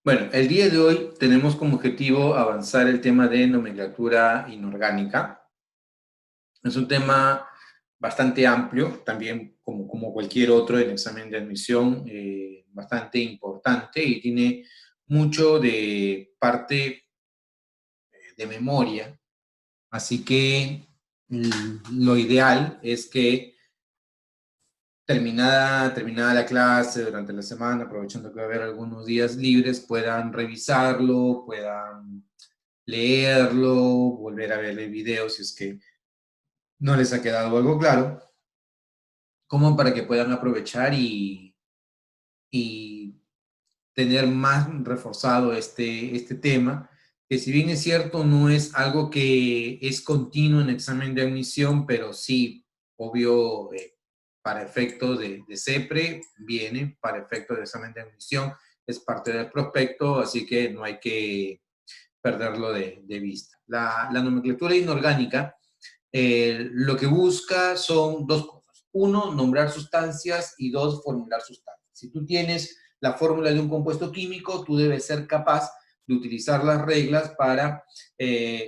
Bueno, el día de hoy tenemos como objetivo avanzar el tema de nomenclatura inorgánica. Es un tema bastante amplio, también como cualquier otro en examen de admisión, bastante importante y tiene mucho de parte de memoria. Así que lo ideal es que terminada la clase durante la semana, aprovechando que va a haber algunos días libres, puedan revisarlo, puedan leerlo, volver a ver el video si es que no les ha quedado algo claro, como para que puedan aprovechar y tener más reforzado este tema, que si bien es cierto, no es algo que es continuo en examen de admisión, pero sí, obvio, para efectos de CEPRE, viene, para efectos de examen de admisión, es parte del prospecto, así que no hay que perderlo de vista. La nomenclatura inorgánica lo que busca son dos cosas. Uno, nombrar sustancias y dos, formular sustancias. Si tú tienes la fórmula de un compuesto químico, tú debes ser capaz de utilizar las reglas para,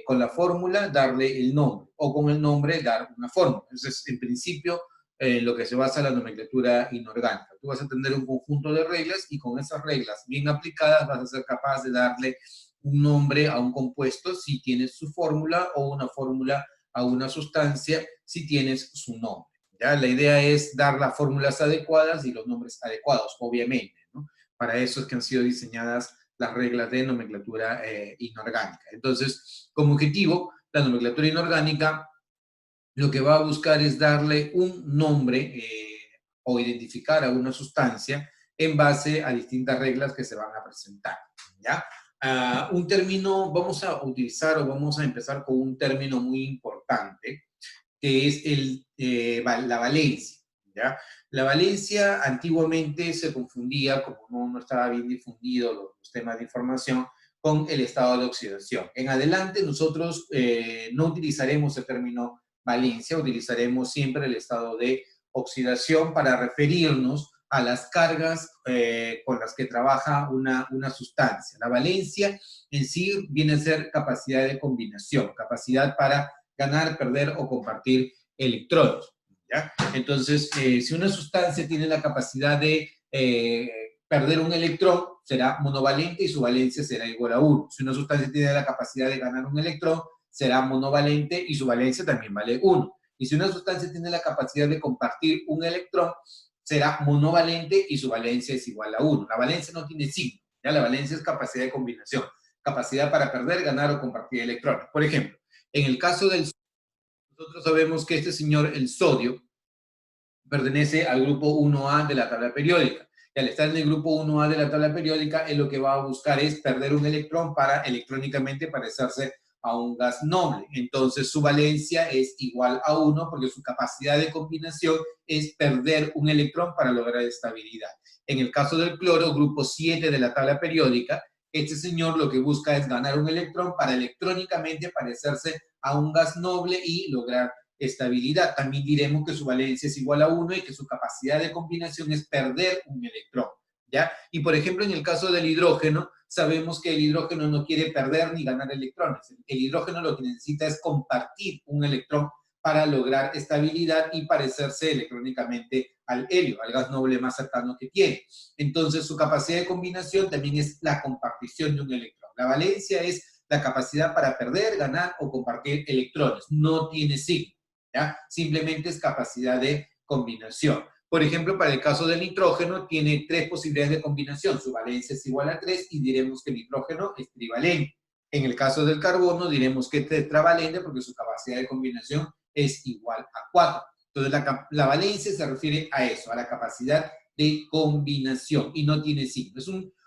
con la fórmula, darle el nombre, o con el nombre dar una fórmula. Entonces, en principio, lo que se basa en la nomenclatura inorgánica. Tú vas a tener un conjunto de reglas y con esas reglas bien aplicadas vas a ser capaz de darle un nombre a un compuesto si tienes su fórmula o una fórmula a una sustancia si tienes su nombre. ¿Ya? La idea es dar las fórmulas adecuadas y los nombres adecuados, obviamente, ¿no? Para eso es que han sido diseñadas las reglas de nomenclatura inorgánica. Entonces, como objetivo, la nomenclatura inorgánica lo que va a buscar es darle un nombre o identificar a una sustancia en base a distintas reglas que se van a presentar. ¿Ya? Un término, vamos a utilizar o vamos a empezar con un término muy importante, que es la valencia. ¿Ya? La valencia antiguamente se confundía, como no estaba bien difundido los temas de información, con el estado de oxidación. En adelante nosotros no utilizaremos el término valencia, utilizaremos siempre el estado de oxidación para referirnos a las cargas con las que trabaja una sustancia. La valencia en sí viene a ser capacidad de combinación, capacidad para ganar, perder o compartir electrones. ¿Ya? Entonces, si una sustancia tiene la capacidad de perder un electrón, será monovalente y su valencia será igual a 1. Si una sustancia tiene la capacidad de ganar un electrón, será monovalente y su valencia también vale 1. Y si una sustancia tiene la capacidad de compartir un electrón, será monovalente y su valencia es igual a 1. La valencia no tiene signo, ¿ya? La valencia es capacidad de combinación, capacidad para perder, ganar o compartir electrones. Por ejemplo, en el caso del nosotros sabemos que este señor, el sodio, pertenece al grupo 1A de la tabla periódica. Y al estar en el grupo 1A de la tabla periódica, él lo que va a buscar es perder un electrón para electrónicamente parecerse a un gas noble. Entonces su valencia es igual a 1 porque su capacidad de combinación es perder un electrón para lograr estabilidad. En el caso del cloro, grupo 7 de la tabla periódica, este señor lo que busca es ganar un electrón para electrónicamente parecerse a un gas noble y lograr estabilidad. También diremos que su valencia es igual a 1 y que su capacidad de combinación es perder un electrón. ¿Ya? Y por ejemplo, en el caso del hidrógeno, sabemos que el hidrógeno no quiere perder ni ganar electrones. El hidrógeno lo que necesita es compartir un electrón para lograr estabilidad y parecerse electrónicamente al helio, al gas noble más cercano que tiene. Entonces, su capacidad de combinación también es la compartición de un electrón. La valencia es la capacidad para perder, ganar o compartir electrones. No tiene signo. ¿Ya? Simplemente es capacidad de combinación. Por ejemplo, para el caso del nitrógeno, tiene 3 posibilidades de combinación. Su valencia es igual a 3 y diremos que el nitrógeno es trivalente. En el caso del carbono, diremos que es tetravalente porque su capacidad de combinación es igual a 4. Entonces, la valencia se refiere a eso, a la capacidad de combinación y no tiene signo.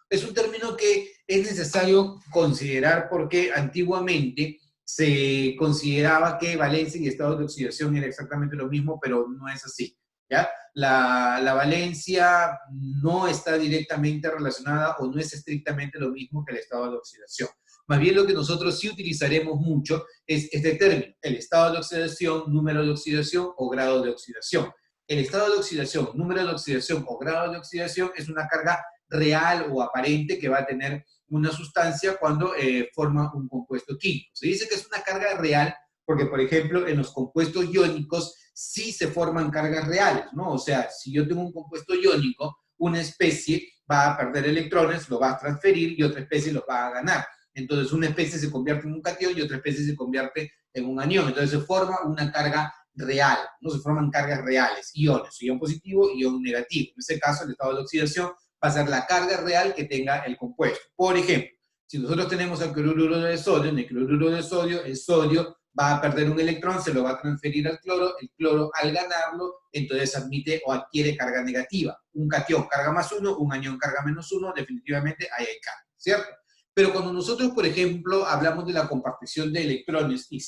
Es un término que es necesario considerar porque antiguamente se consideraba que valencia y estado de oxidación era exactamente lo mismo, pero no es así. ¿Ya? La valencia no está directamente relacionada o no es estrictamente lo mismo que el estado de oxidación. Más bien lo que nosotros sí utilizaremos mucho es este término, el estado de oxidación, número de oxidación o grado de oxidación. El estado de oxidación, número de oxidación o grado de oxidación es una carga real o aparente que va a tener una sustancia cuando forma un compuesto químico. Se dice que es una carga real porque, por ejemplo, en los compuestos iónicos sí se forman cargas reales, ¿no? O sea, si yo tengo un compuesto iónico, una especie va a perder electrones, lo va a transferir y otra especie los va a ganar. Entonces, una especie se convierte en un catión y otra especie se convierte en un anión. Entonces, se forma una carga real, no se forman cargas reales, iones, ion positivo y ion negativo. En este caso, el estado de oxidación va a ser la carga real que tenga el compuesto. Por ejemplo, si nosotros tenemos el cloruro de sodio, en el cloruro de sodio, el sodio va a perder un electrón, se lo va a transferir al cloro, el cloro al ganarlo, entonces admite o adquiere carga negativa. Un catión carga +1, un anión carga -1, definitivamente ahí hay carga, ¿cierto? Pero cuando nosotros, por ejemplo, hablamos de la compartición de electrones y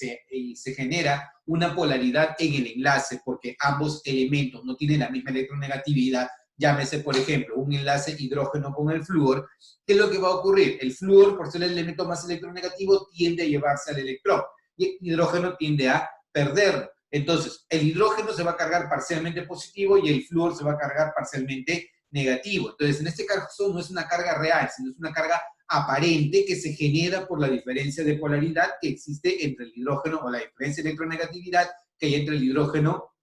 se genera una polaridad en el enlace porque ambos elementos no tienen la misma electronegatividad, llámese, por ejemplo, un enlace hidrógeno con el flúor, ¿qué es lo que va a ocurrir? El flúor, por ser el elemento más electronegativo, tiende a llevarse al electrón y el hidrógeno tiende a perderlo. Entonces, el hidrógeno se va a cargar parcialmente positivo y el flúor se va a cargar parcialmente negativo. Entonces, en este caso no es una carga real, sino es una carga aparente que se genera por la diferencia de polaridad que existe entre el hidrógeno o la diferencia de electronegatividad que hay entre el hidrógeno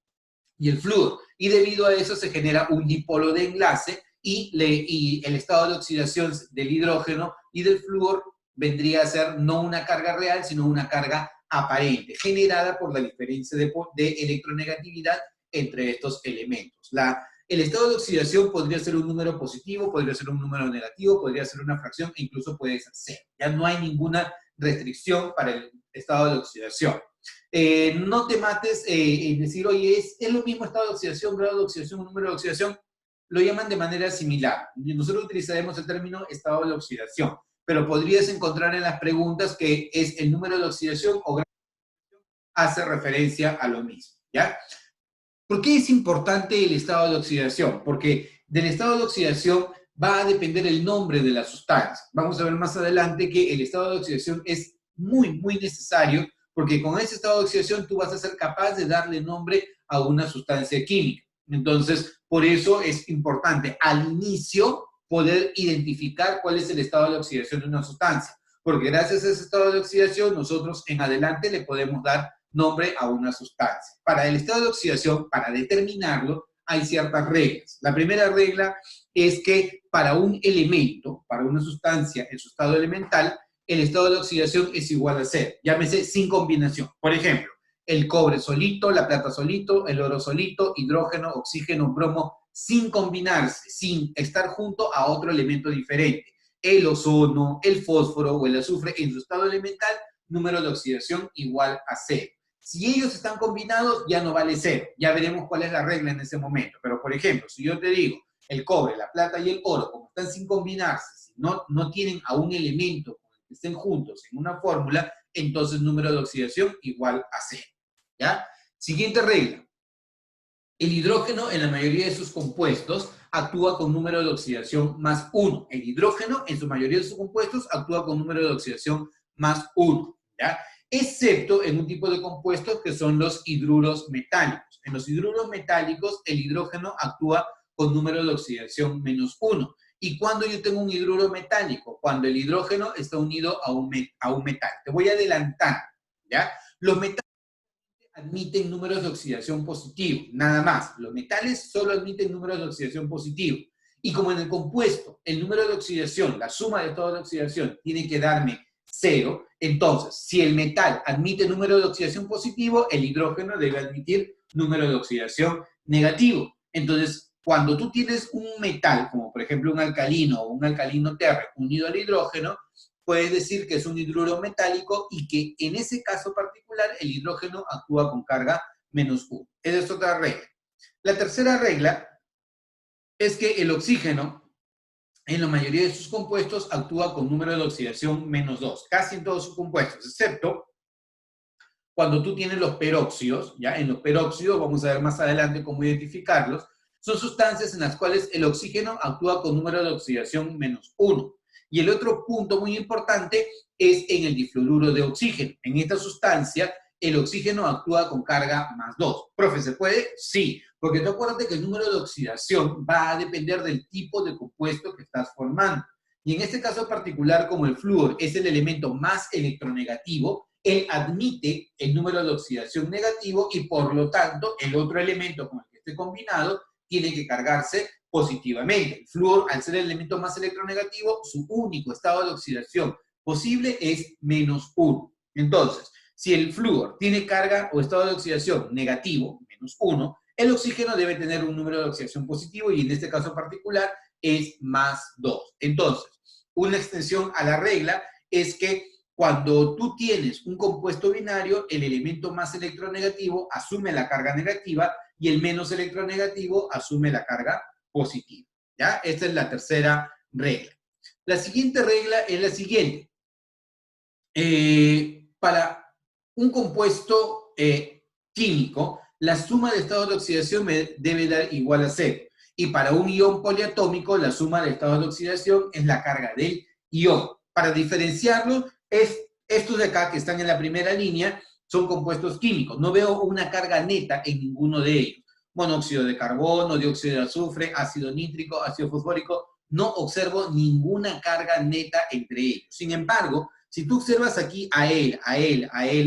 y el flúor. Y debido a eso se genera un dipolo de enlace y el estado de oxidación del hidrógeno y del flúor vendría a ser no una carga real, sino una carga aparente, generada por la diferencia de electronegatividad entre estos elementos. El estado de oxidación podría ser un número positivo, podría ser un número negativo, podría ser una fracción e incluso puede ser cero. Ya no hay ninguna restricción para el estado de oxidación. No te mates en decir, oye, ¿es lo mismo estado de oxidación, grado de oxidación o número de oxidación? Lo llaman de manera similar. Nosotros utilizaremos el término estado de oxidación, pero podrías encontrar en las preguntas que es el número de oxidación o grado de oxidación hace referencia a lo mismo, ¿ya? ¿Por qué es importante el estado de oxidación? Porque del estado de oxidación va a depender el nombre de la sustancia. Vamos a ver más adelante que el estado de oxidación es muy, muy necesario porque con ese estado de oxidación tú vas a ser capaz de darle nombre a una sustancia química. Entonces, por eso es importante al inicio poder identificar cuál es el estado de oxidación de una sustancia. Porque gracias a ese estado de oxidación, nosotros en adelante le podemos dar nombre a una sustancia. Para el estado de oxidación, para determinarlo, hay ciertas reglas. La primera regla es que para un elemento, para una sustancia en su estado elemental, el estado de oxidación es igual a 0. Llámese sin combinación. Por ejemplo, el cobre solito, la plata solito, el oro solito, hidrógeno, oxígeno, bromo, sin combinarse, sin estar junto a otro elemento diferente. El ozono, el fósforo o el azufre en su estado elemental, número de oxidación igual a 0. Si ellos están combinados, ya no vale 0. Ya veremos cuál es la regla en ese momento. Pero, por ejemplo, si yo te digo el cobre, la plata y el oro, como están sin combinarse, si no tienen a un elemento con el que estén juntos en una fórmula, entonces número de oxidación igual a 0. ¿Ya? Siguiente regla. El hidrógeno, en la mayoría de sus compuestos, actúa con número de oxidación +1. El hidrógeno, en su mayoría de sus compuestos, actúa con número de oxidación +1. ¿Ya? Excepto en un tipo de compuestos que son los hidruros metálicos. En los hidruros metálicos, el hidrógeno actúa con número de oxidación -1. ¿Y cuando yo tengo un hidruro metálico? Cuando el hidrógeno está unido a un metal. Te voy a adelantar, ¿ya? Los metales admiten números de oxidación positivo, nada más. Los metales solo admiten números de oxidación positivo. Y como en el compuesto, el número de oxidación, la suma de toda la oxidación, tiene que darme 0, entonces, si el metal admite número de oxidación positivo, el hidrógeno debe admitir número de oxidación negativo. Entonces, cuando tú tienes un metal, como por ejemplo un alcalino o un alcalino terre unido al hidrógeno, puedes decir que es un hidruro metálico y que en ese caso particular el hidrógeno actúa con carga -1. Esa es otra regla. La tercera regla es que el oxígeno, en la mayoría de sus compuestos, actúa con número de oxidación -2, casi en todos sus compuestos, excepto cuando tú tienes los peróxidos, ¿ya? En los peróxidos, vamos a ver más adelante cómo identificarlos, son sustancias en las cuales el oxígeno actúa con número de oxidación -1. Y el otro punto muy importante es en el difluoruro de oxígeno. En esta sustancia, el oxígeno actúa con carga +2. Profe, ¿se puede? Sí, porque tú acuérdate que el número de oxidación va a depender del tipo de compuesto que estás formando. Y en este caso particular, como el flúor es el elemento más electronegativo, él admite el número de oxidación negativo y por lo tanto el otro elemento con el que esté combinado tiene que cargarse positivamente. El flúor, al ser el elemento más electronegativo, su único estado de oxidación posible es -1. Entonces, si el flúor tiene carga o estado de oxidación negativo, -1, el oxígeno debe tener un número de oxidación positivo y en este caso particular es +2. Entonces, una extensión a la regla es que cuando tú tienes un compuesto binario, el elemento más electronegativo asume la carga negativa y el menos electronegativo asume la carga positiva. ¿Ya? Esta es la tercera regla. La siguiente regla es la siguiente. Para un compuesto químico, la suma de estados de oxidación debe dar igual a 0. Y para un ion poliatómico, la suma de estados de oxidación es la carga del ion. Para diferenciarlo, estos de acá que están en la primera línea son compuestos químicos. No veo una carga neta en ninguno de ellos. Monóxido de carbono, dióxido de azufre, ácido nítrico, ácido fosfórico. No observo ninguna carga neta entre ellos. Sin embargo, si tú observas aquí a él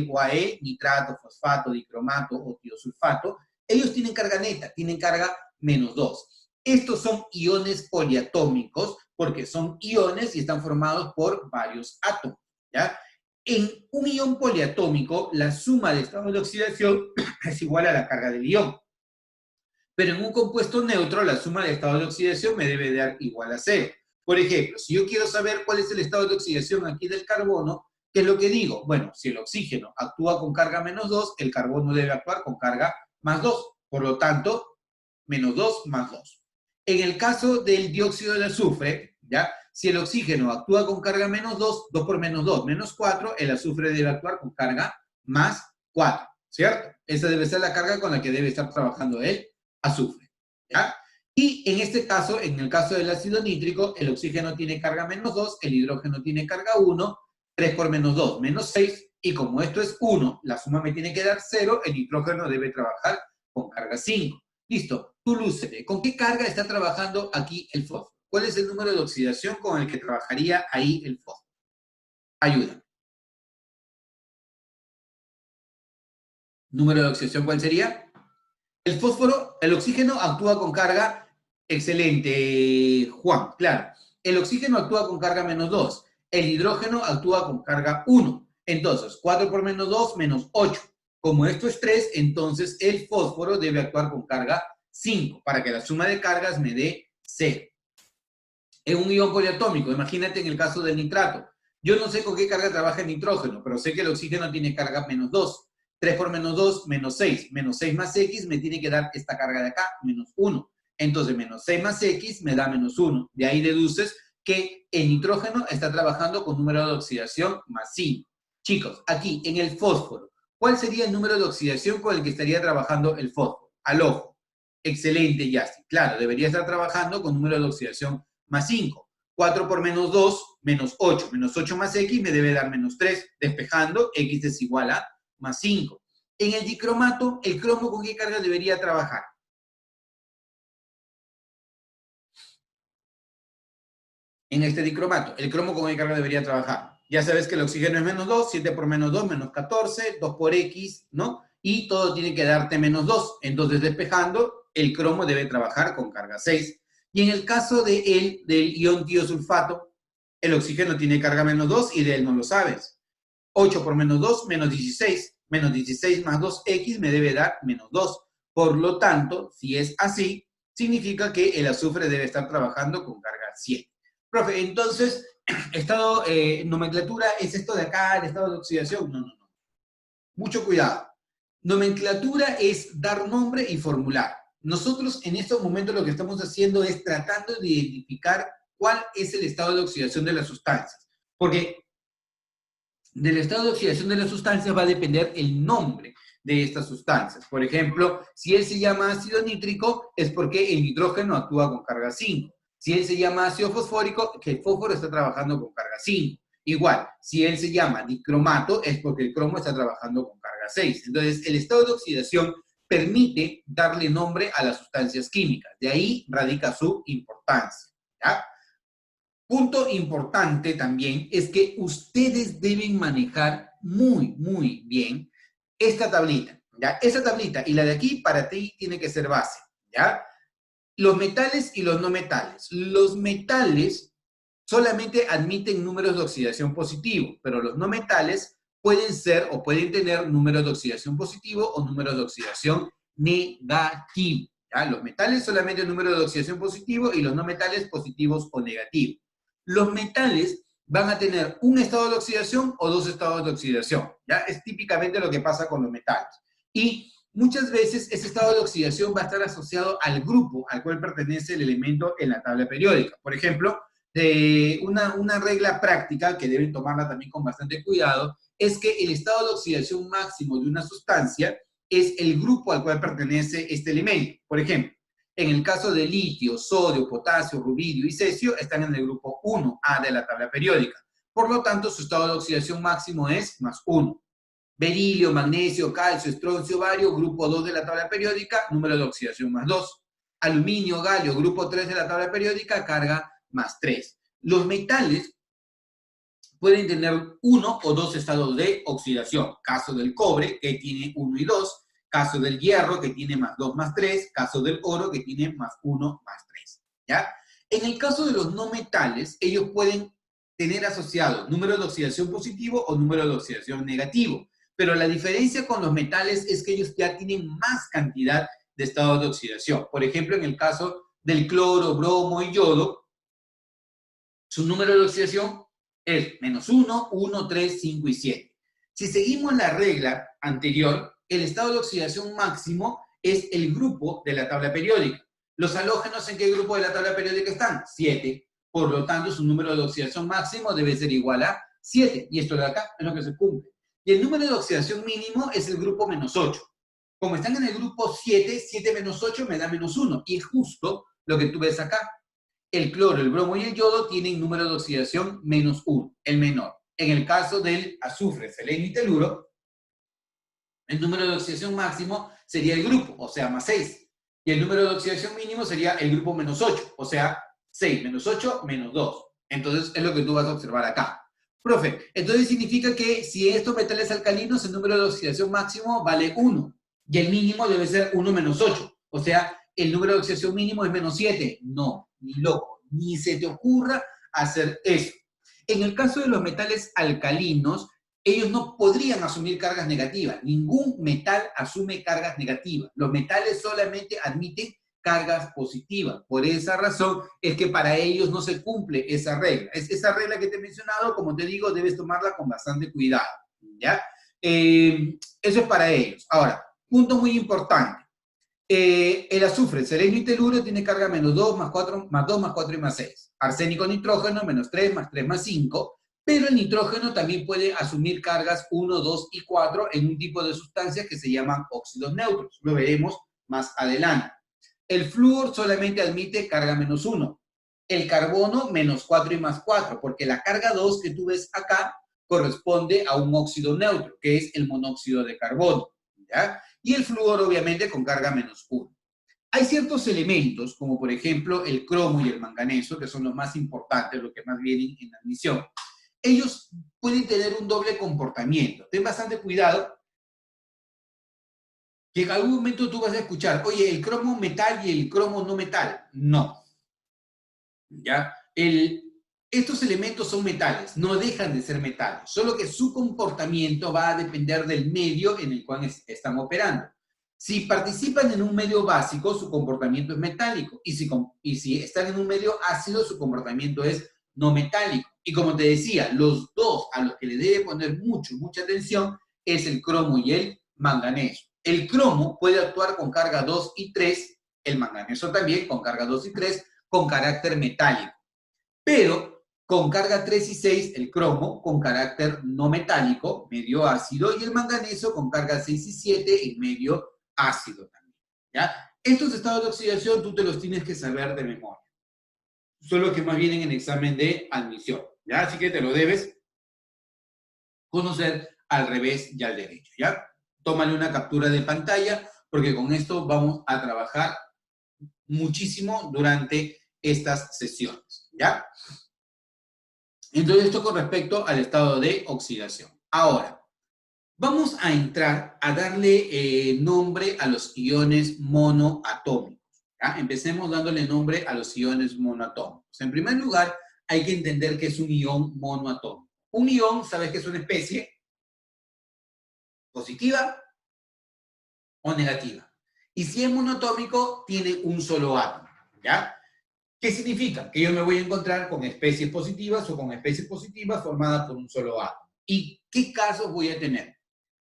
o a E, nitrato, fosfato, dicromato o tiosulfato, ellos tienen carga neta, tienen carga -2. Estos son iones poliatómicos porque son iones y están formados por varios átomos, ¿ya? En un ion poliatómico, la suma de estados de oxidación es igual a la carga del ion. Pero en un compuesto neutro, la suma de estados de oxidación me debe dar igual a 0. Por ejemplo, si yo quiero saber cuál es el estado de oxidación aquí del carbono, ¿qué es lo que digo? Bueno, si el oxígeno actúa con carga -2, el carbono debe actuar con carga +2. Por lo tanto, -2 más 2. En el caso del dióxido de azufre, ¿ya? Si el oxígeno actúa con carga -2, 2 por -2, -4, el azufre debe actuar con carga +4, ¿cierto? Esa debe ser la carga con la que debe estar trabajando el azufre, ¿ya? Y en este caso, en el caso del ácido nítrico, el oxígeno tiene carga -2, el hidrógeno tiene carga 1, 3 por -2, -6, y como esto es 1, la suma me tiene que dar 0, el nitrógeno debe trabajar con carga 5. Listo, tú lúcete. ¿Con qué carga está trabajando aquí el fósforo? ¿Cuál es el número de oxidación con el que trabajaría ahí el fósforo? Ayuda. ¿Número de oxidación cuál sería? El fósforo, el oxígeno actúa con carga, excelente, Juan, claro. El oxígeno actúa con carga -2, el hidrógeno actúa con carga 1. Entonces, 4 por -2, -8. Como esto es 3, entonces el fósforo debe actuar con carga 5, para que la suma de cargas me dé 0. En un ion poliatómico, imagínate en el caso del nitrato. Yo no sé con qué carga trabaja el nitrógeno, pero sé que el oxígeno tiene carga -2. 3 por -2, -6. -6 más X me tiene que dar esta carga de acá, -1. Entonces, -6 más X me da -1. De ahí deduces que el nitrógeno está trabajando con número de oxidación +5. Chicos, aquí en el fósforo, ¿cuál sería el número de oxidación con el que estaría trabajando el fósforo? Al ojo. Excelente, Yasti. Claro, debería estar trabajando con número de oxidación +5. 4 por -2, -8. -8 más X me debe dar -3. Despejando, X es igual a +5. En el dicromato, ¿el cromo con qué carga debería trabajar? En este dicromato, ¿el cromo con qué carga debería trabajar? Ya sabes que el oxígeno es -2, 7 por -2, -14, 2 por X, ¿no? Y todo tiene que darte -2. Entonces, despejando, el cromo debe trabajar con carga 6. Y en el caso del ion tiosulfato, el oxígeno tiene carga -2 y de él no lo sabes. 8 por -2, -16. -16 más 2X me debe dar -2. Por lo tanto, si es así, significa que el azufre debe estar trabajando con carga 7. Profe, entonces, nomenclatura es esto de acá, el estado de oxidación. No, no, no. Mucho cuidado. Nomenclatura es dar nombre y formular. Nosotros en estos momentos lo que estamos haciendo es tratando de identificar cuál es el estado de oxidación de las sustancias. Porque del estado de oxidación de las sustancias va a depender el nombre de estas sustancias. Por ejemplo, si él se llama ácido nítrico, es porque el nitrógeno actúa con carga 5. Si él se llama ácido fosfórico, que el fósforo está trabajando con carga 5. Igual, si él se llama dicromato, es porque el cromo está trabajando con carga 6. Entonces, el estado de oxidación permite darle nombre a las sustancias químicas. De ahí radica su importancia, ¿ya? Punto importante también es que ustedes deben manejar muy bien esta tablita, ¿ya? Esa tablita y la de aquí para ti tiene que ser base, ¿ya? Los metales y los no metales. Los metales solamente admiten números de oxidación positivo, pero los no metales pueden ser o pueden tener números de oxidación positivo o números de oxidación negativo. ¿Ya? Los metales solamente números de oxidación positivo y los no metales positivos o negativos. Los metales van a tener un estado de oxidación o dos estados de oxidación. ¿Ya? Es típicamente lo que pasa con los metales. Y muchas veces ese estado de oxidación va a estar asociado al grupo al cual pertenece el elemento en la tabla periódica. Por ejemplo, una regla práctica que deben tomarla también con bastante cuidado es que el estado de oxidación máximo de una sustancia es el grupo al cual pertenece este elemento. Por ejemplo, en el caso de litio, sodio, potasio, rubidio y cesio, están en el grupo 1A de la tabla periódica. Por lo tanto, su estado de oxidación máximo es +1. Berilio, magnesio, calcio, estroncio, bario, grupo 2 de la tabla periódica, número de oxidación +2. Aluminio, galio, grupo 3 de la tabla periódica, carga +3. Los metales pueden tener uno o dos estados de oxidación. Caso del cobre, que tiene 1 y 2. Caso del hierro, que tiene +2, +3. Caso del oro, que tiene +1, +3. ¿Ya? En el caso de los no metales, ellos pueden tener asociados número de oxidación positivo o número de oxidación negativo. Pero la diferencia con los metales es que ellos ya tienen más cantidad de estados de oxidación. Por ejemplo, en el caso del cloro, bromo y yodo, su número de oxidación es -1, 1, 3, 5 y 7. Si seguimos la regla anterior, el estado de oxidación máximo es el grupo de la tabla periódica. ¿Los halógenos en qué grupo de la tabla periódica están? 7. Por lo tanto, su número de oxidación máximo debe ser igual a 7. Y esto de acá es lo que se cumple. Y el número de oxidación mínimo es el grupo -8. Como están en el grupo 7, 7 menos 8 me da -1. Y es justo lo que tú ves acá. El cloro, el bromo y el yodo tienen número de oxidación -1, el menor. En el caso del azufre, selenio y teluro, el número de oxidación máximo sería el grupo, o sea, +6. Y el número de oxidación mínimo sería el grupo -8, o sea, 6 menos 8 menos 2. Entonces, es lo que tú vas a observar acá. Profe, entonces significa que si estos metales alcalinos, el número de oxidación máximo vale 1, y el mínimo debe ser 1 menos 8. O sea, el número de oxidación mínimo es -7. No, ni loco, ni se te ocurra hacer eso. En el caso de los metales alcalinos, ellos no podrían asumir cargas negativas. Ningún metal asume cargas negativas. Los metales solamente admiten cargas positivas. Por esa razón es que para ellos no se cumple esa regla. Esa regla que te he mencionado, como te digo, debes tomarla con bastante cuidado. ¿Ya? Eso es para ellos. Ahora, punto muy importante. El azufre, el selenio y teluro tiene carga -2, +4, +2, +4 y +6. Arsénico, nitrógeno, -3, +3, +5. Pero el nitrógeno también puede asumir cargas 1, 2 y 4 en un tipo de sustancias que se llaman óxidos neutros. Lo veremos más adelante. El flúor solamente admite carga -1. El carbono, -4 y +4, porque la carga 2 que tú ves acá corresponde a un óxido neutro, que es el monóxido de carbono. ¿Ya? Y el flúor, obviamente, con carga -1. Hay ciertos elementos, como por ejemplo el cromo y el manganeso, que son los más importantes, los que más vienen en la admisión. Ellos pueden tener un doble comportamiento. Ten bastante cuidado, que en algún momento tú vas a escuchar, oye, el cromo metal y el cromo no metal. No. ¿Ya? Estos elementos son metales, no dejan de ser metales, solo que su comportamiento va a depender del medio en el cual están operando. Si participan en un medio básico, su comportamiento es metálico, y si están en un medio ácido, su comportamiento es no metálico. Y como te decía, los dos a los que le debe poner mucha atención es el cromo y el manganeso. El cromo puede actuar con carga 2 y 3, el manganeso también con carga 2 y 3, con carácter metálico. Pero con carga 3 y 6, el cromo con carácter no metálico, medio ácido, y el manganeso con carga 6 y 7, en medio ácido también. ¿Ya? Estos estados de oxidación tú te los tienes que saber de memoria. Son los que más vienen en examen de admisión. ¿Ya? Así que te lo debes conocer al revés y al derecho. ¿Ya? Tómale una captura de pantalla, porque con esto vamos a trabajar muchísimo durante estas sesiones. ¿Ya? Entonces, esto con respecto al estado de oxidación. Ahora, vamos a entrar a darle nombre a los iones monoatómicos. ¿Ya? Empecemos dándole nombre a los iones monoatómicos. En primer lugar, hay que entender que es un ion monoatómico. Un ion, ¿sabes que es una especie? Positiva o negativa. Y si es monoatómico, tiene un solo átomo. ¿Ya? ¿Qué significa? Que yo me voy a encontrar con especies positivas o con especies positivas formadas por un solo átomo. ¿Y qué casos voy a tener?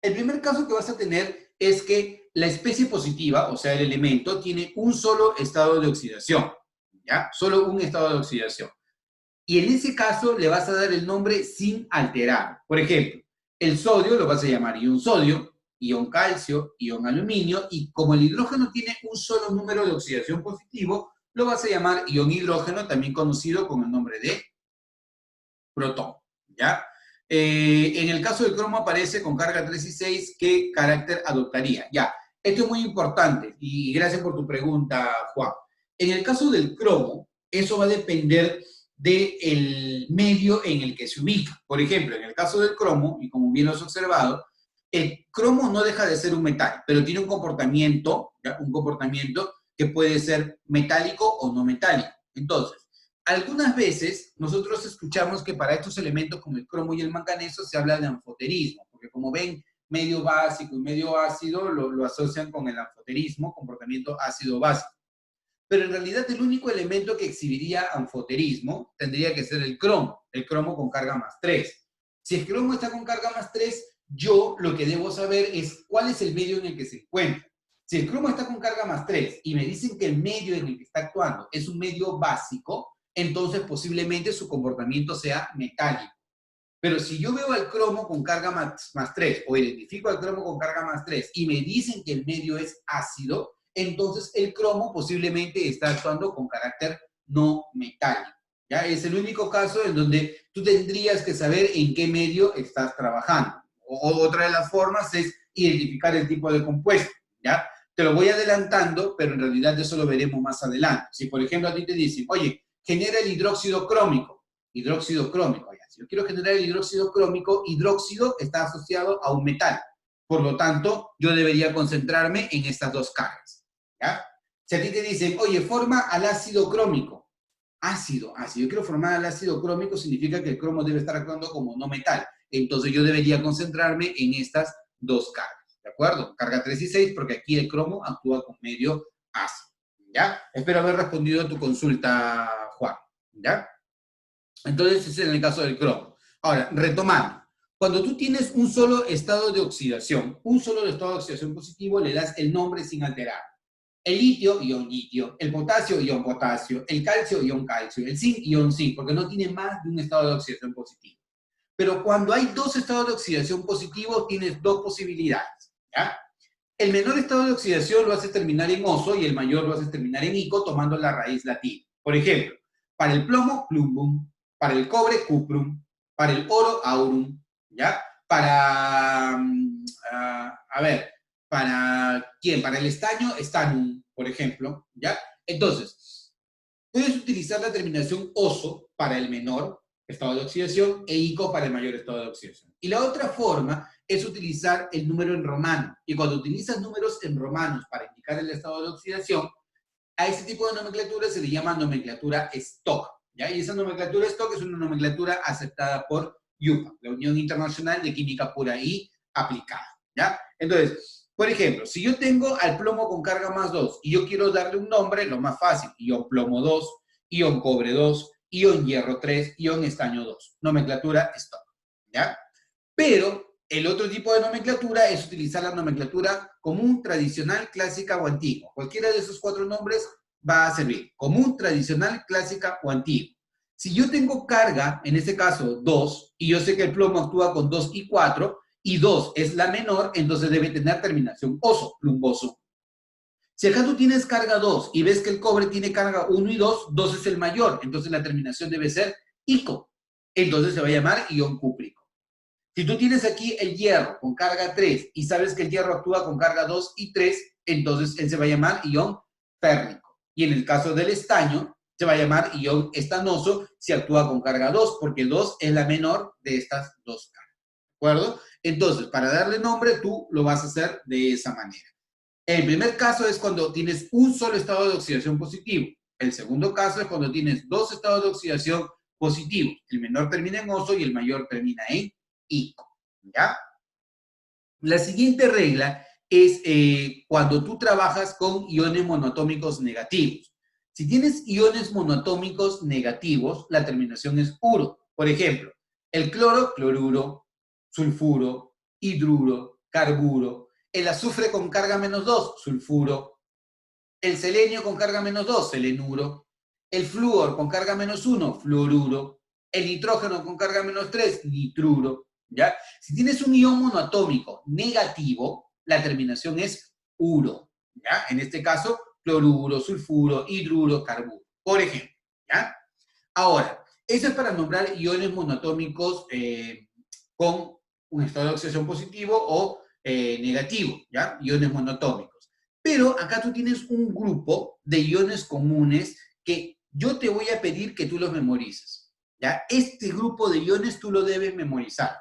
El primer caso que vas a tener es que la especie positiva, o sea, el elemento, tiene un solo estado de oxidación, ¿ya? Solo un estado de oxidación. Y en ese caso le vas a dar el nombre sin alterar. Por ejemplo, el sodio lo vas a llamar ion sodio, ion calcio, ion aluminio, y como el hidrógeno tiene un solo número de oxidación positivo, lo vas a llamar ion hidrógeno, también conocido con el nombre de protón, ¿ya? En el caso del cromo aparece con carga 3 y 6, ¿qué carácter adoptaría? Ya, esto es muy importante y gracias por tu pregunta, Juan. En el caso del cromo, eso va a depender del medio en el que se ubica. Por ejemplo, en el caso del cromo, y como bien lo has observado, el cromo no deja de ser un metal, pero tiene un comportamiento, ¿ya? Un comportamiento que puede ser metálico o no metálico. Entonces, algunas veces nosotros escuchamos que para estos elementos como el cromo y el manganeso se habla de anfoterismo, porque como ven, medio básico y medio ácido lo asocian con el anfoterismo, comportamiento ácido-básico. Pero en realidad el único elemento que exhibiría anfoterismo tendría que ser el cromo con carga más 3. Si el cromo está con carga más 3, yo lo que debo saber es cuál es el medio en el que se encuentra. Si el cromo está con carga más 3 y me dicen que el medio en el que está actuando es un medio básico, entonces posiblemente su comportamiento sea metálico. Pero si yo veo al cromo con carga más 3 o identifico al cromo con carga más 3 y me dicen que el medio es ácido, entonces el cromo posiblemente está actuando con carácter no metálico. ¿Ya? Es el único caso en donde tú tendrías que saber en qué medio estás trabajando. Otra de las formas es identificar el tipo de compuesto. ¿Ya? Te lo voy adelantando, pero en realidad eso lo veremos más adelante. Si, por ejemplo, a ti te dicen, oye, genera el hidróxido crómico. Hidróxido crómico. Si yo quiero generar el hidróxido crómico, hidróxido está asociado a un metal. Por lo tanto, yo debería concentrarme en estas dos cargas. ¿Ya? Si a ti te dicen, oye, forma al ácido crómico. Ácido. Si yo quiero formar al ácido crómico, significa que el cromo debe estar actuando como no metal. Entonces yo debería concentrarme en estas dos cargas. ¿De acuerdo? Carga 3 y 6, porque aquí el cromo actúa con medio ácido. ¿Ya? Espero haber respondido a tu consulta, Juan. ¿Ya? Entonces, ese es en el caso del cromo. Ahora, retomando. Cuando tú tienes un solo estado de oxidación, un solo estado de oxidación positivo, le das el nombre sin alterar. El litio, ion litio. El potasio, ion potasio. El calcio, ion calcio. El zinc, ion zinc, porque no tiene más de un estado de oxidación positivo. Pero cuando hay dos estados de oxidación positivos, tienes dos posibilidades. ¿Ya? El menor estado de oxidación lo haces terminar en oso y el mayor lo haces terminar en ico tomando la raíz latina. Por ejemplo, para el plomo, plumbum. Para el cobre, cuprum. Para el oro, aurum. ¿Ya? Para, a ver, ¿para quién? Para el estaño, estanum, por ejemplo. ¿Ya? Entonces, puedes utilizar la terminación oso para el menor estado de oxidación e ico para el mayor estado de oxidación. Y la otra forma es utilizar el número en romano. Y cuando utilizas números en romanos para indicar el estado de oxidación, a ese tipo de nomenclatura se le llama nomenclatura Stock. ¿Ya? Y esa nomenclatura Stock es una nomenclatura aceptada por UPA, la Unión Internacional de Química Pura y Aplicada. ¿Ya? Entonces, por ejemplo, si yo tengo al plomo con carga más 2 y yo quiero darle un nombre, lo más fácil, ion plomo 2, ion cobre 2, ion hierro 3, ion estaño 2. Nomenclatura Stock. ¿Ya? Pero el otro tipo de nomenclatura es utilizar la nomenclatura común, tradicional, clásica o antigua. Cualquiera de esos cuatro nombres va a servir. Común, tradicional, clásica o antigua. Si yo tengo carga, en este caso 2, y yo sé que el plomo actúa con 2 y 4, y 2 es la menor, entonces debe tener terminación oso, plumboso. Si acá tú tienes carga 2 y ves que el cobre tiene carga 1 y 2, 2 es el mayor, entonces la terminación debe ser ico. Entonces se va a llamar ion cúprico. Si tú tienes aquí el hierro con carga 3 y sabes que el hierro actúa con carga 2 y 3, entonces él se va a llamar ion férrico. Y en el caso del estaño, se va a llamar ion estanoso si actúa con carga 2, porque 2 es la menor de estas dos cargas. ¿De acuerdo? Entonces, para darle nombre, tú lo vas a hacer de esa manera. El primer caso es cuando tienes un solo estado de oxidación positivo. El segundo caso es cuando tienes dos estados de oxidación positivos. El menor termina en oso y el mayor termina en ico. ¿Ya? La siguiente regla es cuando tú trabajas con iones monoatómicos negativos. Si tienes iones monoatómicos negativos, la terminación es uro. Por ejemplo, el cloro, cloruro, sulfuro, hidruro, carburo. El azufre con carga -2, sulfuro. El selenio con carga -2, selenuro. El flúor con carga -1, fluoruro. El nitrógeno con carga -3, nitruro. ¿Ya? Si tienes un ion monoatómico negativo, la terminación es uro. ¿Ya? En este caso, cloruro, sulfuro, hidruro, carburo. Por ejemplo. ¿Ya? Ahora, eso es para nombrar iones monoatómicos con un estado de oxidación positivo o negativo, ¿ya? Iones monoatómicos. Pero acá tú tienes un grupo de iones comunes que yo te voy a pedir que tú los memorices, ¿ya? Este grupo de iones tú lo debes memorizar.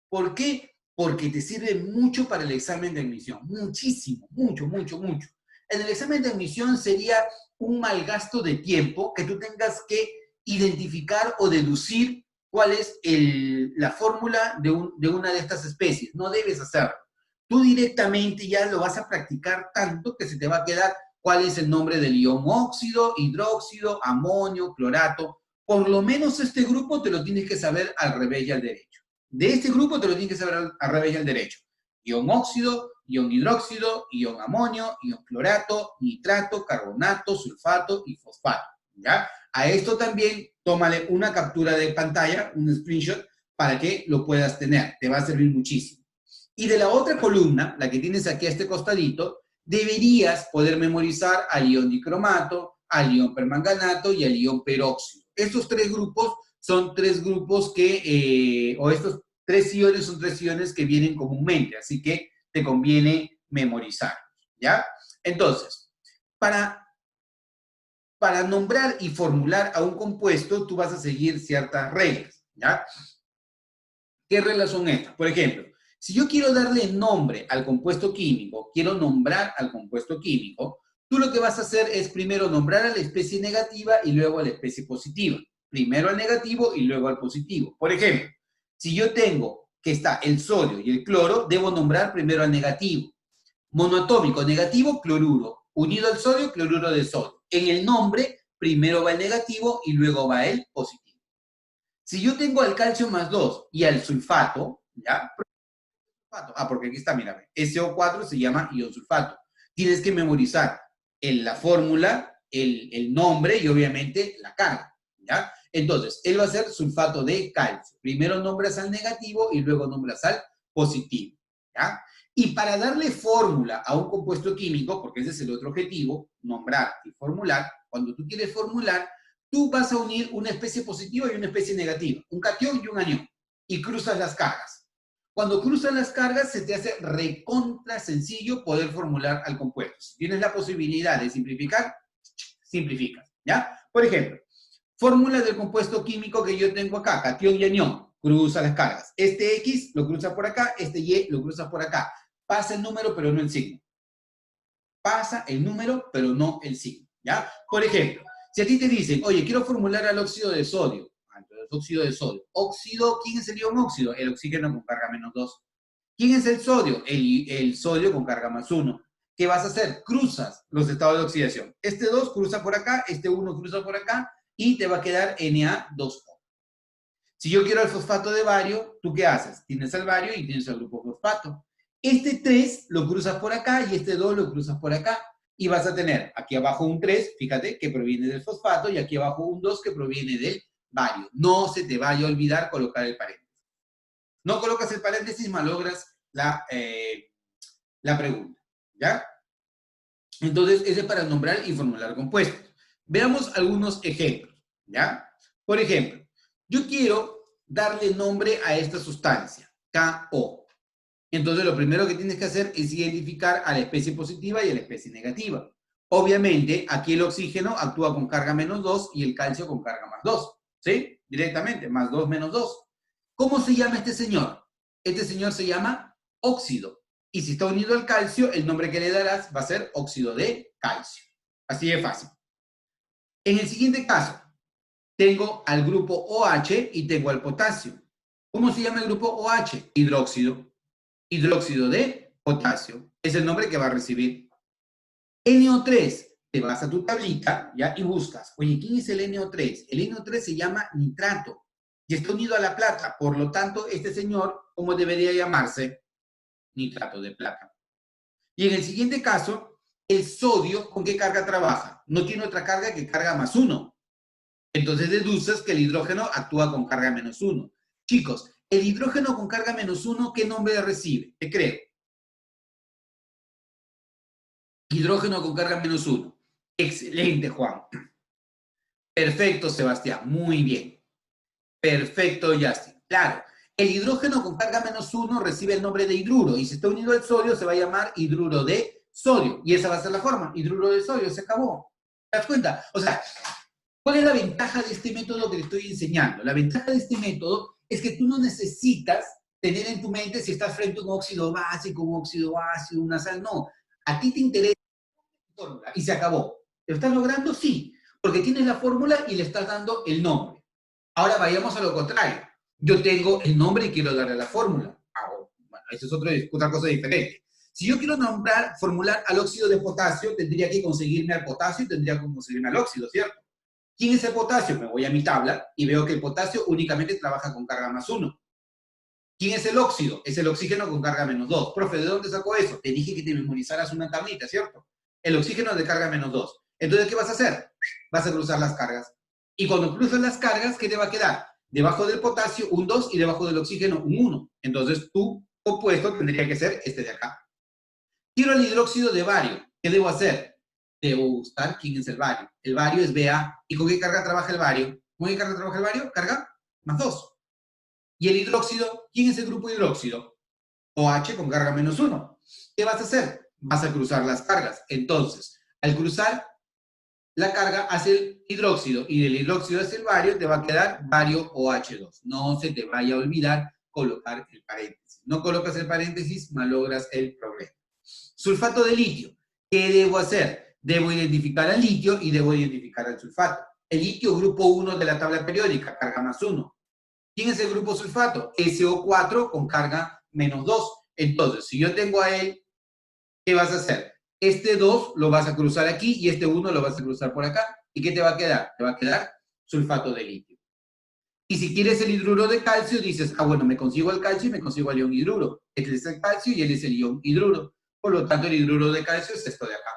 ¿Por qué? Porque te sirve mucho para el examen de admisión. Muchísimo, mucho, mucho, mucho. En el examen de admisión sería un mal gasto de tiempo que tú tengas que identificar o deducir cuál es la fórmula de una de estas especies. No debes hacerlo. Tú directamente ya lo vas a practicar tanto que se te va a quedar cuál es el nombre del ion óxido, hidróxido, amonio, clorato. Por lo menos este grupo te lo tienes que saber al revés y al derecho. De este grupo te lo tienes que saber al revés y al derecho. Ion óxido, ion hidróxido, ion amonio, ion clorato, nitrato, carbonato, sulfato y fosfato. ¿Ya? A esto también tómale una captura de pantalla, un screenshot, para que lo puedas tener. Te va a servir muchísimo. Y de la otra columna, la que tienes aquí a este costadito, deberías poder memorizar al ion dicromato, al ion permanganato y al ion peróxido. Estos tres grupos son tres grupos que, o estos tres iones son tres iones que vienen comúnmente, así que te conviene memorizarlos, ¿ya? Entonces, para nombrar y formular a un compuesto, tú vas a seguir ciertas reglas, ¿ya? ¿Qué reglas son estas? Por ejemplo, si yo quiero darle nombre al compuesto químico, quiero nombrar al compuesto químico, tú lo que vas a hacer es primero nombrar a la especie negativa y luego a la especie positiva. Primero al negativo y luego al positivo. Por ejemplo, si yo tengo que está el sodio y el cloro, debo nombrar primero al negativo. Monoatómico, negativo, cloruro. Unido al sodio, cloruro de sodio. En el nombre, primero va el negativo y luego va el positivo. Si yo tengo al calcio +2 y al sulfato, ¿ya? Porque aquí está, mira, SO4 se llama ion sulfato. Tienes que memorizar la fórmula, el nombre y obviamente la carga, ¿ya? Entonces, él va a ser sulfato de calcio. Primero nombras al negativo y luego nombras al positivo, ¿ya? Y para darle fórmula a un compuesto químico, porque ese es el otro objetivo, nombrar y formular, cuando tú quieres formular, tú vas a unir una especie positiva y una especie negativa, un catión y un anión, y cruzas las cargas. Cuando cruzan las cargas, se te hace recontra sencillo poder formular al compuesto. Si tienes la posibilidad de simplificar, simplificas, ¿ya? Por ejemplo, fórmula del compuesto químico que yo tengo acá, catión y anión, cruza las cargas. Este X lo cruza por acá, este Y lo cruza por acá. Pasa el número, pero no el signo. Pasa el número, pero no el signo, ¿ya? Por ejemplo, si a ti te dicen, oye, quiero formular al óxido de sodio, entonces óxido de sodio. Óxido, ¿quién es el ion óxido? El oxígeno con carga -2. ¿Quién es el sodio? El sodio con carga +1. ¿Qué vas a hacer? Cruzas los estados de oxidación. Este 2 cruza por acá, este 1 cruza por acá, y te va a quedar Na2O. Si yo quiero el fosfato de bario, ¿tú qué haces? Tienes el bario y tienes el grupo fosfato. Este 3 lo cruzas por acá y este 2 lo cruzas por acá. Y vas a tener aquí abajo un 3, fíjate, que proviene del fosfato, y aquí abajo un 2 que proviene del bario. No se te vaya a olvidar colocar el paréntesis. No colocas el paréntesis, malogras la pregunta, ¿ya? Entonces, ese es para nombrar y formular compuestos. Veamos algunos ejemplos, ¿ya? Por ejemplo, yo quiero darle nombre a esta sustancia, KO. Entonces, lo primero que tienes que hacer es identificar a la especie positiva y a la especie negativa. Obviamente, aquí el oxígeno actúa con carga -2 y el calcio con carga +2. ¿Sí? Directamente, +2 -2. ¿Cómo se llama este señor? Este señor se llama óxido. Y si está unido al calcio, el nombre que le darás va a ser óxido de calcio. Así de fácil. En el siguiente caso, tengo al grupo OH y tengo al potasio. ¿Cómo se llama el grupo OH? Hidróxido. Hidróxido de potasio. Es el nombre que va a recibir. NO3. Te vas a tu tablita, ¿ya? Y buscas. Oye, ¿quién es el NO3? El NO3 se llama nitrato y está unido a la plata. Por lo tanto, este señor, ¿cómo debería llamarse? Nitrato de plata. Y en el siguiente caso, el sodio, ¿con qué carga trabaja? No tiene otra carga que carga +1. Entonces deduces que el hidrógeno actúa con carga -1. Chicos, el hidrógeno con carga -1, ¿qué nombre recibe? Te creo. Hidrógeno con carga -1. Excelente, Juan. Perfecto, Sebastián. Muy bien. Perfecto, Justin. Claro, el hidrógeno con carga -1 recibe el nombre de hidruro y si está unido al sodio se va a llamar hidruro de sodio. Y esa va a ser la forma, hidruro de sodio, se acabó. ¿Te das cuenta? O sea, ¿cuál es la ventaja de este método que te estoy enseñando? La ventaja de este método es que tú no necesitas tener en tu mente si estás frente a un óxido básico, un óxido ácido, una sal, no. A ti te interesa la fórmula y se acabó. ¿Lo estás logrando? Sí, porque tienes la fórmula y le estás dando el nombre. Ahora vayamos a lo contrario. Yo tengo el nombre y quiero darle la fórmula. Bueno, eso es otra cosa diferente. Si yo quiero formular al óxido de potasio, tendría que conseguirme al potasio y tendría que conseguirme al óxido, ¿cierto? ¿Quién es el potasio? Me voy a mi tabla y veo que el potasio únicamente trabaja con carga +1. ¿Quién es el óxido? Es el oxígeno con carga -2. Profe, ¿de dónde sacó eso? Te dije que te memorizaras una tablita, ¿cierto? El oxígeno de carga -2. Entonces, ¿qué vas a hacer? Vas a cruzar las cargas. Y cuando cruzas las cargas, ¿qué te va a quedar? Debajo del potasio, un 2 y debajo del oxígeno, un 1. Entonces, tu opuesto tendría que ser este de acá. Quiero el hidróxido de bario. ¿Qué debo hacer? Debo buscar quién es el bario. El bario es Ba. ¿Y con qué carga trabaja el bario? ¿Con qué carga trabaja el bario? Carga +2. ¿Y el hidróxido? ¿Quién es el grupo hidróxido? OH con carga -1. ¿Qué vas a hacer? Vas a cruzar las cargas. Entonces, al cruzar la carga hacia el hidróxido y del hidróxido hacia el bario, te va a quedar bario OH2. No se te vaya a olvidar colocar el paréntesis. No colocas el paréntesis, malogras el problema. Sulfato de litio. ¿Qué debo hacer? Debo identificar al litio y debo identificar al sulfato. El litio, grupo 1 de la tabla periódica, carga +1. ¿Quién es el grupo sulfato? SO4 con carga -2. Entonces, si yo tengo a él, ¿qué vas a hacer? Este 2 lo vas a cruzar aquí y este 1 lo vas a cruzar por acá. ¿Y qué te va a quedar? Te va a quedar sulfato de litio. Y si quieres el hidruro de calcio, dices, bueno, me consigo el calcio y me consigo el ion hidruro. Este es el calcio y él es el ion hidruro. Por lo tanto, el hidruro de calcio es esto de acá.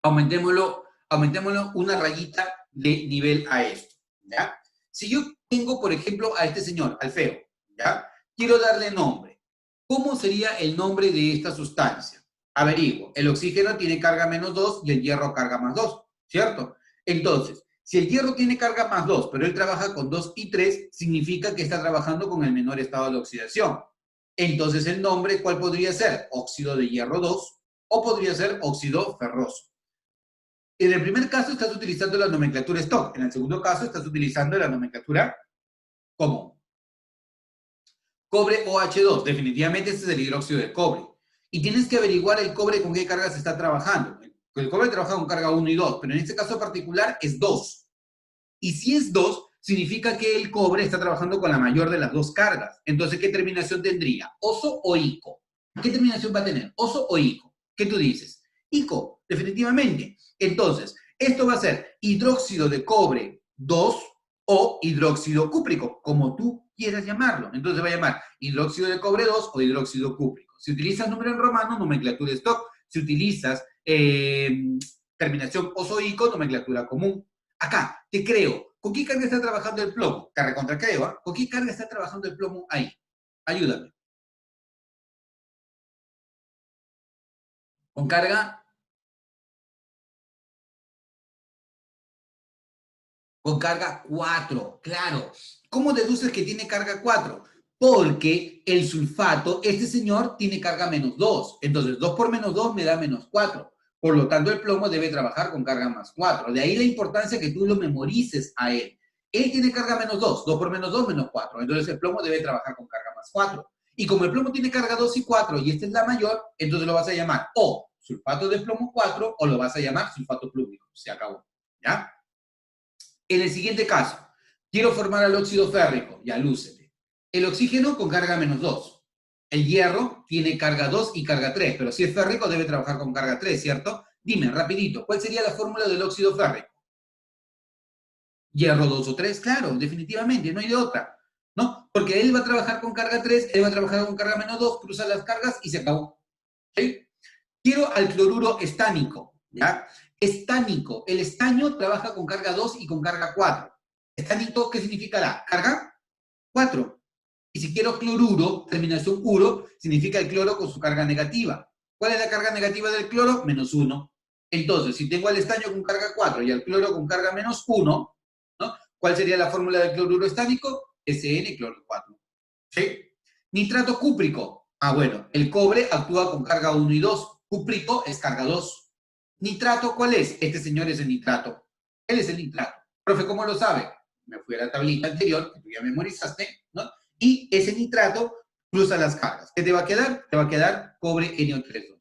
Aumentémoslo una rayita de nivel a esto, ¿ya? Si yo tengo, por ejemplo, a este señor, al feo, ¿ya? Quiero darle nombre. ¿Cómo sería el nombre de esta sustancia? Averiguo. El oxígeno tiene carga -2 y el hierro carga +2, ¿cierto? Entonces, si el hierro tiene carga +2, pero él trabaja con 2 y 3, significa que está trabajando con el menor estado de oxidación. Entonces, el nombre, ¿cuál podría ser? Óxido de hierro 2 o podría ser óxido ferroso. En el primer caso estás utilizando la nomenclatura stock, en el segundo caso estás utilizando la nomenclatura común. Cobre OH2, definitivamente este es el hidróxido de cobre. Y tienes que averiguar el cobre con qué carga se está trabajando. El cobre trabaja con carga 1 y 2, pero en este caso particular es 2. Y si es 2, significa que el cobre está trabajando con la mayor de las dos cargas. Entonces, ¿qué terminación tendría? ¿Oso o ico? ¿Qué terminación va a tener? ¿Oso o ico? ¿Qué tú dices? Ico, definitivamente. Entonces, esto va a ser hidróxido de cobre 2 o hidróxido cúprico, como tú quieras llamarlo. Entonces va a llamar hidróxido de cobre 2 o hidróxido cúprico. Si utilizas número en romano, nomenclatura stock. Si utilizas terminación oso-ico, nomenclatura común. Acá, te creo. ¿Con qué carga está trabajando el plomo? Te recontra creo, ¿eh? ¿Con qué carga está trabajando el plomo ahí? Ayúdame. Con carga. Con carga 4, claro. ¿Cómo deduces que tiene carga 4? Porque el sulfato, este señor, tiene carga -2. Entonces, 2 por -2 me da -4. Por lo tanto, el plomo debe trabajar con carga más 4. De ahí la importancia que tú lo memorices a él. Él tiene carga menos 2. 2 por menos 2, menos 4. Entonces, el plomo debe trabajar con carga más 4. Y como el plomo tiene carga 2 y 4, y esta es la mayor, entonces lo vas a llamar o sulfato de plomo 4 o lo vas a llamar sulfato plúmico. Se acabó. ¿Ya? En el siguiente caso, quiero formar al óxido férrico. Ya, lúcete. El oxígeno con carga menos 2. El hierro tiene carga 2 y carga 3, pero si es férrico debe trabajar con carga 3, ¿cierto? Dime, rapidito, ¿cuál sería la fórmula del óxido férrico? Hierro 2 o 3, claro, definitivamente, no hay de otra, ¿no? Porque él va a trabajar con carga 3, él va a trabajar con carga menos 2, cruza las cargas y se acabó. ¿Sí? Quiero al cloruro estánico, ¿ya? Estánico, el estaño trabaja con carga 2 y con carga 4. Estánico, ¿qué significará? Carga 4. Y si quiero cloruro, terminación uro, significa el cloro con su carga negativa. ¿Cuál es la carga negativa del cloro? Menos 1. Entonces, si tengo al estaño con carga 4 y al cloro con carga menos 1, ¿no? ¿Cuál sería la fórmula del cloruro estánico? SN cloro 4. ¿Sí? Nitrato cúprico. Ah, bueno, el cobre actúa con carga 1 y 2. Cúprico es carga 2. ¿Nitrato cuál es? Este señor es el nitrato. Él es el nitrato. Profe, ¿cómo lo sabe? Me fui a la tablita anterior, que tú ya memorizaste, ¿no? Y ese nitrato cruza las cargas. ¿Qué te va a quedar? Te va a quedar cobre NO32.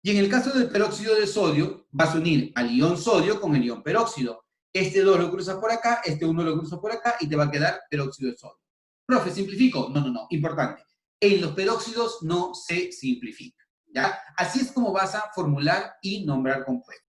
Y en el caso del peróxido de sodio, vas a unir al ion sodio con el ion peróxido. Este 2 lo cruzas por acá, este 1 lo cruzas por acá y te va a quedar peróxido de sodio. Profe, ¿simplifico? No, no, no, importante. En los peróxidos no se simplifica, ¿ya? Así es como vas a formular y nombrar compuestos.